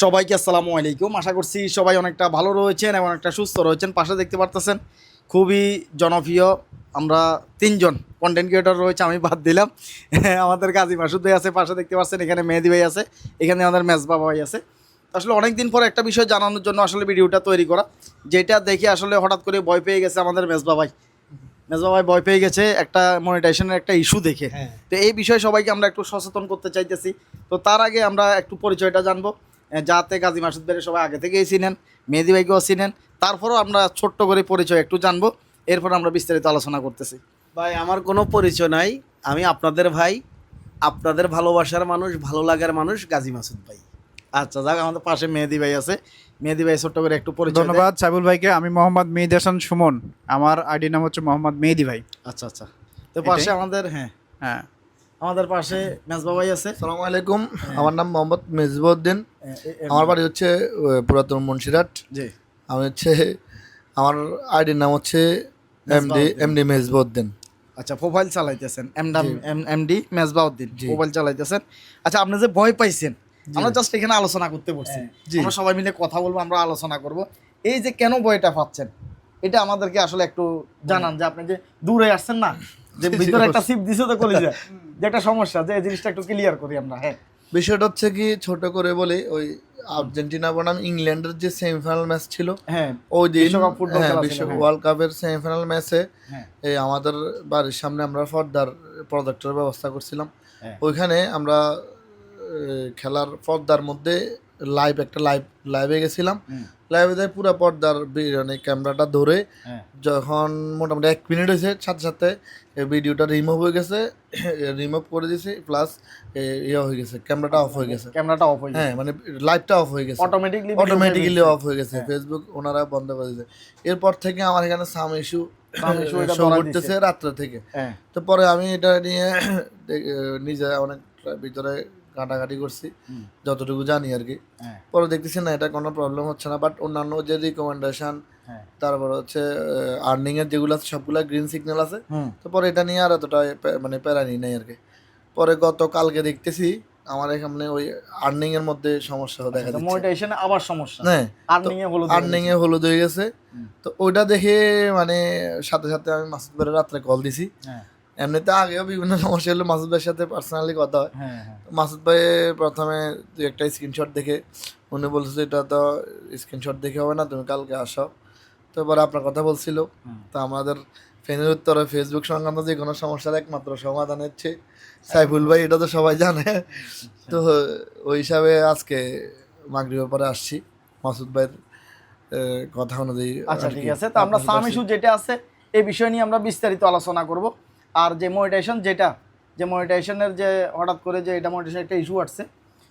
সবাইকে আসসালামু আলাইকুম। আশা করছি সবাই অনেকটা ভালো রয়েছেন এবং অনেকটা সুস্থ রয়েছেন। পাশে দেখতে পারতেছেন খুবই জনপ্রিয় আমরা তিনজন কন্টেন্ট ক্রিয়েটর রয়েছে, আমি বাদ দিলাম। আমাদের কাজী মাসুদ ভাই আছে, পাশে দেখতে পাচ্ছেন এখানে মেহেদি ভাই আছে, এখানে আমাদের মেজবা ভাই আছে। আসলে অনেক দিন পর একটা বিষয় জানানোর জন্য আসলে ভিডিওটা তৈরি করা, যেটা দেখে আসলে হঠাৎ করে ভয় পেয়ে গেছে আমাদের মেজবা ভাই। মেজবা ভাই ভয় পেয়ে গেছে একটা মনিটাইজেশনের একটা ইস্যু দেখে। তো এই বিষয়ে সবাইকে আমরা একটু সচেতন করতে চাইতেছি। তো তার আগে আমরা একটু পরিচয়টা জানবো, যাতে কাজী মাসুদ ভাইয়ের সবাই আগে থেকেই চিনেন, মেহেদি ভাইকেও চিনেন। তারপরও আমরা ছোট্ট করে পরিচয় একটু জানবো, এরপর আমরা বিস্তারিত আলোচনা করতেছি। ভাই আমার কোনো পরিচয় নাই, আমি আপনাদের ভাই, আপনাদের ভালোবাসার মানুষ, ভালো লাগার মানুষ গাজী মাসুদ ভাই। আচ্ছা, যাক, আমাদের পাশে মেহেদি ভাই আছে। মেহেদি ভাই ছোট্ট করে একটু পরিচয় দেন। ধন্যবাদ সাইবুল ভাইকে। আমি মোহাম্মদ মেহেদি হাসান সুমন, আমার আইডি নাম হচ্ছে মোহাম্মদ মেহেদি ভাই। আচ্ছা আচ্ছা, তো পাশে আমাদের হ্যাঁ, আমাদের পাশে মেজবা ভাই আছে। আসসালামু আলাইকুম, আমার নাম মোহাম্মদ মেজবাউদ্দিন। আমার বাড়ি হচ্ছে পুরাতন মুন্সিরহাট। জি, আমি হচ্ছে আমার আইডির নাম হচ্ছে এমডি মেজবাউদ্দিন। আচ্ছা, প্রোফাইল চালাইতেছেন এমডি মেজবাউদ্দিন, জি। প্রোফাইল চালাইতেছেন। আচ্ছা, আপনি যে ভয় পাইছেন, আমরা জাস্ট এখানে আলোচনা করতে বলছি। জি। আমরা সবাই মিলে কথা বলবো, আমরা আলোচনা করব। এই যে কেন ভয়টা পাচ্ছেন, এটা আমাদেরকে আসলে একটু জানান, যে আপনি যে দূরে আসছেন না, যে ভিতরে একটা সিপ দিছে তো কলিজা, যে একটা সমস্যা, যে এই জিনিসটা একটু ক্লিয়ার করি আমরা। হ্যাঁ, বিষয়টা হচ্ছে কি, ছোট করে বলি, ওই আর্জেন্টিনা বনাম ইংল্যান্ডের যে সেমিফাইনাল ম্যাচ ছিল, হ্যাঁ, ওই দিন বিশ্বকাপ ফুটবল খেলা ছিল, বিশ্ব হ্যাঁ। ওয়ার্ল্ড কাপের সেমিফাইনাল ম্যাচে হ্যাঁ, এই আমাদের বাড়ির সামনে আমরা পর্দার প্রজেক্টরের ব্যবস্থা করছিলাম। হ্যাঁ। ওইখানে আমরা খেলার পর্দার মধ্যে একটা লাইভে গেছিলাম। হুম। লাইভে যাই পুরো পর্দার মানে ক্যামেরাটা ধরে হ্যাঁ। যখন মোটামুটি 1 মিনিট হয়েছে, সাথে সাথে ভিডিওটা রিমুভ হয়ে গেছে, রিমুভ করে দিয়েছি, প্লাস ইয়ে হয়ে গেছে, ক্যামেরাটা অফ হয়ে গেছে। ক্যামেরাটা অফ হয়ে হ্যাঁ, মানে লাইভটা অফ হয়ে গেছে, অটোমেটিকলি অফ হয়ে গেছে। ফেসবুক ওনারা বন্ধ করে দিয়েছে। এরপর থেকে আমার এখানে সাম ইস্যু এটা শো ধরা করতেছে রাত্রে থেকে। হ্যাঁ, তো পরে আমি এটা নিয়ে নিজে অনেক ভিতরে ঘাটাঘাটি করছি, হুম। যতটুকু জানি আর কি। হ্যাঁ, পরে দেখতেছি না, এটা কোনো প্রবলেম হচ্ছে না। বাট অন্যান্য যে রিকমেন্ডেশন, হ্যাঁ। তারপর হচ্ছে আর্নিং এর যেগুলো আছে সবগুলা গ্রিন সিগন্যাল আছে। হুম। তো পরে এটা নিয়ে আর এতটা মানে প্যারানি নেই আর কি। পরে কালকে দেখতেছি আমার এখানে ওই আর্নিং এর মধ্যে সমস্যা দেখা তো দিচ্ছে। মনিটাইজেশনে আবার সমস্যা, হ্যাঁ, আর্নিং এ হলুদ হয়ে গেছে। হুম। তো ওইটা দেখে মানে সাথে সাথে আমি মাসুদ ভাইয়ের রাত্রে কল দিছি। হ্যাঁ, এমনিতে আগেও বিভিন্ন সমস্যা হলো, মাসুদ ভাইয়ের সাথে পার্সোনালি কথা হয়। হ্যাঁ, হ্যাঁ। তো মাসুদ ভাই প্রথমে একটা স্ক্রিনশট দেখে উনি বলছে এটা তো স্ক্রিনশট দেখে হবে না, তুমি কালকে আসো। তো এবার আপনার কথা বলছিল। হুম। তো আমাদের ফ্যানের উত্তরে ফেসবুক সংক্রান্ত যে কোনো সমস্যার একমাত্র সমাধান হচ্ছে সাইফুল ভাই, এটা তো সবাই জানে। তো ওই হিসাবে আজকে মাগরিবের পরে আসছি মাসুদ ভাইয়ের কথা অনুযায়ী। আচ্ছা, আর ঠিক কি। আছে। তো আমরা আপনার সাম কাছে- ইস্যু যেটা আছে এই বিষয় নিয়ে আমরা বিস্তারিত আলোচনা করব। আর যে মনিটাইজেশন যে মনিটাইজেশনের যে হঠাৎ করে যে এটা মনিটাইজেশন একটা ইস্যু আসছে,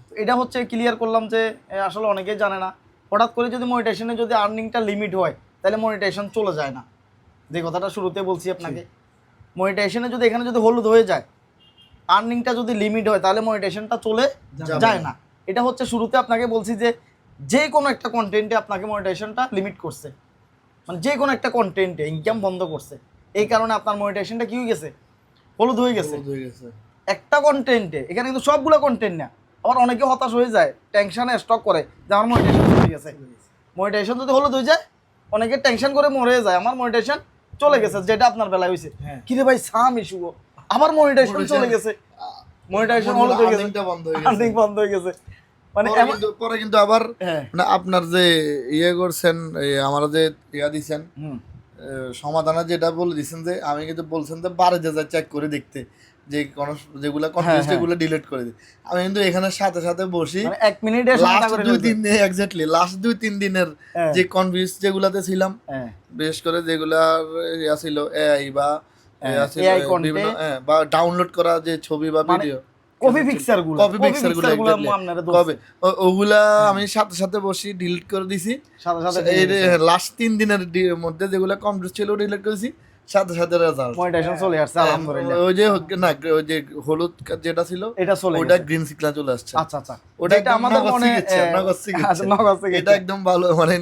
তো এটা হচ্ছে ক্লিয়ার করলাম যে আসলে অনেকেই জানে না, হঠাৎ করে যদি মনিটাইজেশনে যদি আর্নিংটা লিমিট হয়, তাহলে মনিটাইজেশন চলে যায় না। যে কথাটা শুরুতে বলছি আপনাকে, মনিটাইজেশনে যদি এখানে যদি হলুদ হয়ে যায়, আর্নিংটা যদি লিমিট হয়, তাহলে মনিটাইজেশনটা চলে যায় না। এটা হচ্ছে শুরুতে আপনাকে বলছি যে কোনো একটা কন্টেন্টে আপনাকে মনিটাইজেশনটা লিমিট করছে, মানে যে কোনো একটা কন্টেন্টে ইনকাম বন্ধ করছে। এই কারণে আপনার মনিটাইজেশনটা কি হয়ে গেছে, হলুদ হয়ে গেছে। হলুদ হয়ে গেছে। একটা কন্টেন্টে, এখানে কিন্তু সবগুলো কন্টেন্ট না। আবার অনেকে হতাশ হয়ে যায়, টেনশনে স্টক করে যে আমার মনিটাইজেশন চলে গেছে। মনিটাইজেশন যদি হলুদ হয়ে যায়, অনেকে টেনশন করে মরে যায়, আমার মনিটাইজেশন চলে গেছে, যেটা আপনার বেলায় হয়েছে। কিরে ভাই, সাম ইস্যু, আমার মনিটাইজেশন চলে গেছে, মনিটাইজেশন হলুদ হয়ে গেছে, আর্নিংটা বন্ধ হয়ে আর্নিং গেছে। বন্ধ হয়ে গেছে। মানে পরে কিন্তু আবার হ্যাঁ, মানে আপনার যে ইয়ে করছেন, আমার যে দিছেন হুম, সমাধানে যেটা বলে দিচ্ছেন, যে আমি কিন্তু বলছেন যে বারে যা চেক করে দেখতে, যে যেগুলা কনফিউজ হ্যাঁ। এগুলো ডিলিট করে দিই। আমি কিন্তু এখানে সাথে সাথে বসি মানে 1 মিনিটে লাস্ট 2-3 দিন, এক্স্যাক্টলি লাস্ট 2-3 দিনের হ্যাঁ। যে কনফিউজ যেগুলাতে ছিলাম, হ্যাঁ, বিশেষ করে যেগুলার ইয়া ছিল এআই বা ইয়া ছিল, AI content। বিভিন্ন বা ডাউনলোড করা যে ছবি বা মানে ভিডিও, কপি পিকচার গুলো কবে ওগুলা আমি সাথে সাথে বসি ডিলিট করে দিছি। সাথে সাথে এই লাস্ট 3 দিনের মধ্যে যেগুলো কমপ্লিট ছিল ডিলিট করেছি, সাথে সাথে রেজাল্ট মনিটাইজেশন চলে আসছে আলহামদুলিল্লাহ। ওই যে না, ওই যে হলুদ যেটা ছিল এটা চলে ওটা গেছে। গ্রিন সিগন্যাল চলে আসছে। আচ্ছা আচ্ছা, ওটা এটা আমাদের মনে আচ্ছা, নগদ চিকিৎসা। এটা একদম ভালো, মানে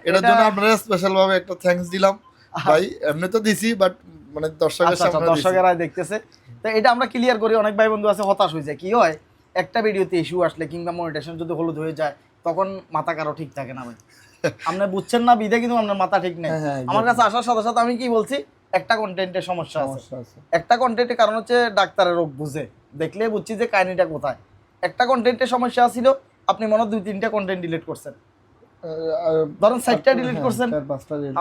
এটার জন্য আপনারা স্পেশাল ভাবে একটা থ্যাঙ্কস দিলাম ভাই। এমনি তো দিছি, বাট মানে দর্শকের আচ্ছা, সামনে দিছি। দর্শকেরা দেখতেছে, তো এটা আমরা ক্লিয়ার করি। অনেক ভাই বন্ধু আছে হতাশ হয়ে যায়, কি হয় একটা ভিডিওতে ইস্যু আসলে কিংবা মনিটাইজেশন যদি হলুদ হয়ে যায়, তখন মাথা কারো ঠিক থাকে না ভাই। আপনি বুঝছেন না বিধে কিন্তু আপনার মাথা ঠিক নেই। হ্যাঁ, আমার কাছে আসার সাথে সাথে আমি কি বলছি, একটা কন্টেন্টের সমস্যা আছে। সমস্যা আছে। একটা কন্টেন্টের কারণ হচ্ছে ডাক্তারের রোগ বুঝে দেখলে বুঝছি যে কাহিনীটা কোথায়। একটা কন্টেন্টের সমস্যা ছিল, আপনি মনে হয় 2-3টা কন্টেন্ট ডিলিট করছেন, ধরুন 4টা ডিলিট করছেন।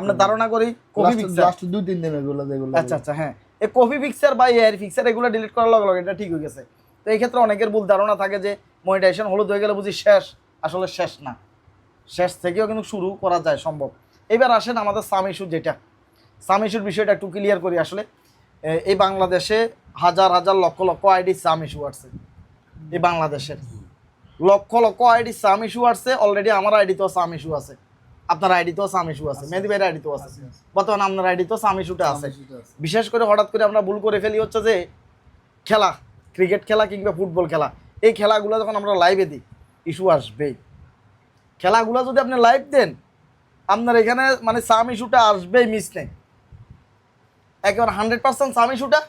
আমরা ধারণা করি কফি পিকচার লাস্ট 2-3 দিন এগুলো যেগুলো আচ্ছা আচ্ছা হ্যাঁ, এই কফি পিকচার বা এআই পিকচার এগুলো ডিলিট করার লগে লগে এটা ঠিক হয়ে গেছে। তো এই ক্ষেত্রে অনেকের ভুল ধারণা থাকে যে মনিটাইজেশন হলুদ হয়ে গেলে বুঝি শেষ, আসলে শেষ না, শেষ থেকেও কিন্তু শুরু করা যায় সম্ভব। এবার আসেন আমাদের সাম ইস্যু, যেটা সাম ইস্যুর বিষয়টা একটু ক্লিয়ার করি। আসলে এই বাংলাদেশে হাজার হাজার লক্ষ লক্ষ আইডি সাম ইস্যু আসছে। এই বাংলাদেশের লক্ষ লক্ষ আইডি সাম ইস্যু আসছে। অলরেডি আমার আইডিতেও সাম ইস্যু আছে, আপনার আইডিতেও সাম ইস্যু আছে, মেহেদি ভাইয়ের আইডিতেও আছে, বর্তমানে আপনার আইডিতেও সাম ইস্যুটা আছে। বিশেষ করে হঠাৎ করে আমরা ভুল করে ফেলি হচ্ছে যে খেলা, ক্রিকেট খেলা কিংবা ফুটবল খেলা, এই খেলাগুলো যখন আমরা লাইভে দিই ইস্যু আসবেই। খেলাগুলো যদি আপনি লাইভ দেন আপনার এখানে মানে সাম ইস্যুটা আসবেই, মিস নেই, একেবারে 100% সাম ইস্যুটা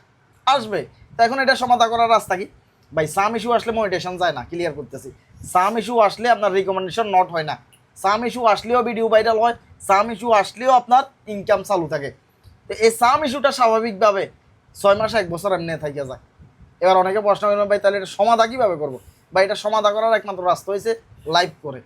আসবে। তো এখন এটা সমাধান করার রাস্তা কি ভাই? সাম ইস্যু আসলে মনিটাইজেশন যায় না, ক্লিয়ার করতেছি। সাম ইস্যু আসলে আপনার রিকমেন্ডেশন নট হয় না, সাম ইস্যু আসলেও ভিডিও ভাইরাল হয়, সাম ইস্যু আসলেও আপনার ইনকাম চালু থাকে। তো এই সাম ইস্যুটা স্বাভাবিকভাবে 6 মাস 1 বছর এমনি থেকে যায়। এবার অনেকে প্রশ্ন করেন ভাই তাহলে এটা সমাধান কীভাবে করবো? বা এটা সমাধান করার একমাত্র রাস্তা হয়েছে লাইভ করে।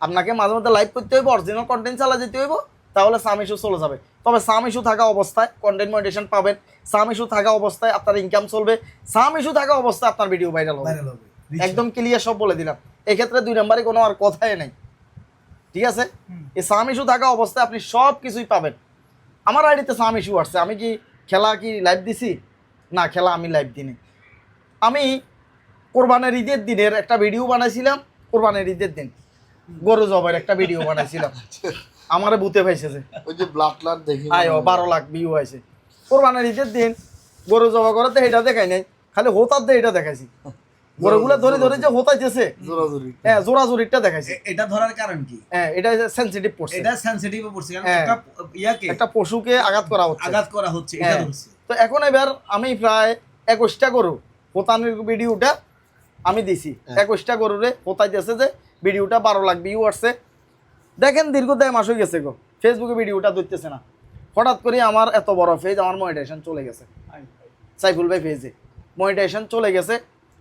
আপনাকে মাঝে মধ্যে লাইভ করতে হইব, অরিজিনাল কন্টেন্ট চালা যেতে হইব, তাহলে সাম ইস্যু চলে যাবে। তবে সাম ইস্যু থাকা অবস্থায় কন্টেন্ট মনিটাইজেশন পাবেন, সাম ইস্যু থাকা অবস্থায় আপনার ইনকাম চলবে, সাম ইস্যু থাকা অবস্থায় আপনার ভিডিও ভাইরাল হবে। একদম ক্লিয়ার সব বলে দিলাম। এক্ষেত্রে 2 নম্বরে কোনো আর কথাই নেই, ঠিক আছে? এই সাম ইস্যু থাকা অবস্থায় আপনি সব কিছুই পাবেন। আমার আইডিতে সাম ইস্যু আসছে, আমি কি খেলা কি লাইভ দিছি? না, খেলা আমি লাইভ দিইনি। আমি কোরবানের ঈদের দিনের একটা ভিডিও বানাইছিলাম, কোরবানের ঈদের দিন গরু জবাইয়ের একটা ভিডিও বানাইছিলাম, আমারে বুতে পাইছে যে ওই যে ব্লাড দেখি আয় 12 লাখ ভিউ হয়েছে। কোরবানের ঈদের দিন গরু জবা করাতে এটা দেখাই নাই, খালি হোতার দিয়ে এটা দেখাইছি। গরুগুলা ধরে ধরে যে হোতাইতেছে, জোরাজুরি। হ্যাঁ জোরাজুরিটা দেখাইছি। এটা ধরার কারণ কি? হ্যাঁ এটা সেনসিটিভ পড়ছে, এটা সেনসিটিভ পড়ছে, কারণ হ্যাঁ। একটা ইয়াকে একটা পশুকে আঘাত করা হচ্ছে, আঘাত করা হচ্ছে, এটা হ্যাঁ। ধরছে। তো এখন এবার আমি প্রায় 21টা গরু হোতানের ভিডিওটা আমি দিছি, 21টা গরুরে হোতাইতেছে যে ভিডিওটা 12 লাখ ভিউ আসছে। দেখেন দীর্ঘ 1.5 মাস হয়ে গেছে গো, ফেসবুকে ভিডিওটা ধরতেছে না। হঠাৎ করে আমার এত বড় পেজ, আমার মনিটাইজেশন চলে গেছে, সাইফুল ভাই পেজে মনিটাইজেশন চলে গেছে।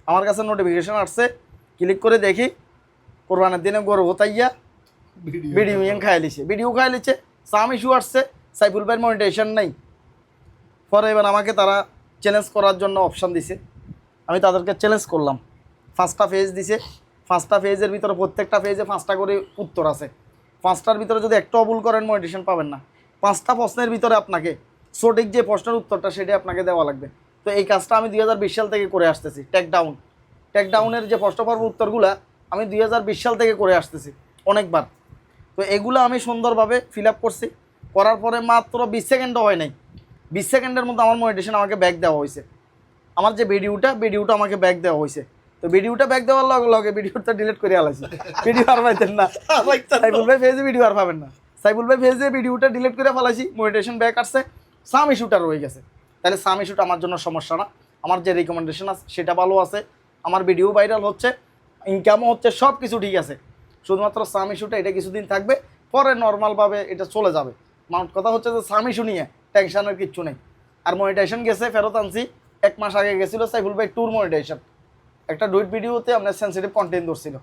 আমার কাছে নোটিফিকেশন আসছে, ক্লিক করে দেখি কোরবানের দিনে গরু হোতাইয়া ভিডিও খাই লিছে, ভিডিও খাই লিছে, সাম ইস্যু আসছে, সাইফুল ভাইয়ের মনিটাইজেশন নেই। পরে এবার আমাকে তারা চ্যালেঞ্জ করার জন্য অপশান দিছে, আমি তাদেরকে চ্যালেঞ্জ করলাম। 5টা পেজ দিছে, 5টা পেজের ভিতরে প্রত্যেকটা পেজে 5টা করে উত্তর আছে। 5টার ভিতরে যদি একটাও ভুল করেন মনিটাইজেশন পাবেন না। 5টা প্রশ্নের ভিতরে আপনাকে সঠিক যে প্রশ্নের উত্তরটা সেটা আপনাকে দেওয়া লাগবে। তো এই কাজটা আমি 2020 সাল থেকে করে আসতেছি। টেক ডাউনের যে প্রশ্নপর্ব উত্তরগুলা আমি 2020 সাল থেকে করে আসতেছি অনেকবার। তো এগুলো আমি সুন্দরভাবে ফিল আপ করছি, করার পরে মাত্র 20 সেকেন্ডও হয় নাই, 20 সেকেন্ডের মধ্যে আমার মনিটাইজেশন আমাকে ব্যাক দেওয়া হয়েছে। আমার যে ভিডিওটা আমাকে ব্যাক দেওয়া হয়েছে। তো ভিডিওটা ব্যাক দেওয়ার লগে লগে ভিডিওটা ডিলিট করে আলাইছি, ভিডিও আর পাইতেন না। সাইফুল ভাই পেজে ভিডিও আর পাবেন না, সাইফুল ভাই পেজে ভিডিওটা ডিলিট করে ফেলাইছি, মনিটাইজেশন ব্যাক আসছে, সাম ইস্যুটা রয়ে গেছে। তাহলে সাম ইস্যুটা আমার জন্য সমস্যা না, আমার যে রিকমেন্ডেশন আছে সেটা ভালো আছে, আমার ভিডিও ভাইরাল হচ্ছে, ইনকামও হচ্ছে, সব কিছু ঠিক আছে। শুধুমাত্র সাম ইস্যুটা এটা কিছুদিন থাকবে, পরে নর্মালভাবে এটা চলে যাবে। আমার কথা হচ্ছে যে সাম ইস্যু নিয়ে টেনশনের কিচ্ছু নেই। আর মনিটাইজেশন গেছে, ফেরত আনছি। 1 মাস আগে গেছিলো সাইফুল ভাই ট্যুর মনিটাইজেশন, একটা ডুইট ভিডিওতে আপনার সেন্সিটিভ কন্টেন্ট ধরছিল।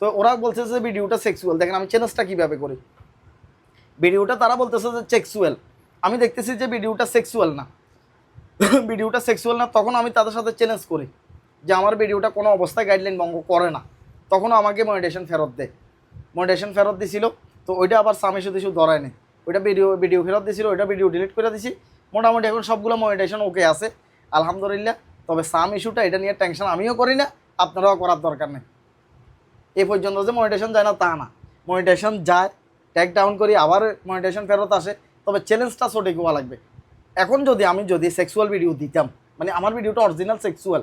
তো ওরা বলতেছে যে ভিডিওটা সেক্সুয়াল। দেখেন আমি চ্যালেঞ্জটা কীভাবে করি, ভিডিওটা তারা বলতেছে যে সেক্সুয়াল, আমি দেখতেছি যে ভিডিওটা সেক্সুয়াল না, ভিডিওটা সেক্সুয়াল না। তখন আমি তাদের সাথে চ্যালেঞ্জ করি যে আমার ভিডিওটা কোনো অবস্থায় গাইডলাইন ভঙ্গ করে না, তখনও আমাকে মনিটাইজেশন ফেরত দেয়। মনিটাইজেশন ফেরত দিছিল, তো ওইটা আবার সাম ইস্যু ধরায় নেই, ওইটা ভিডিও ফেরত দিছিল, ওইটা ভিডিও ডিলিট করে দিছি। মোটামুটি এখন সবগুলো মনিটাইজেশন ওকে আছে আলহামদুলিল্লাহ। তবে সাম ইস্যুটা এটা নিয়ে টেনশন আমিও করি না, আপনারাও করার দরকার নেই। এই পর্যন্ত যে মনিটাইজেশন যায় না তা না, মনিটাইজেশন যায়, ট্যাগ ডাউন করি, আবার মনিটাইজেশন ফেরত আসে। তবে চ্যালেঞ্জটা সঠিক হওয়া লাগবে। এখন আমি যদি সেক্সুয়াল ভিডিও দিতাম, মানে আমার ভিডিওটা অরিজিনাল সেক্সুয়াল,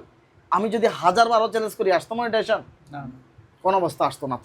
আমি যদি 1000 বার চ্যালেঞ্জ করি আসতো মনিটাইজেশন? কোন অবস্থা আসতো না।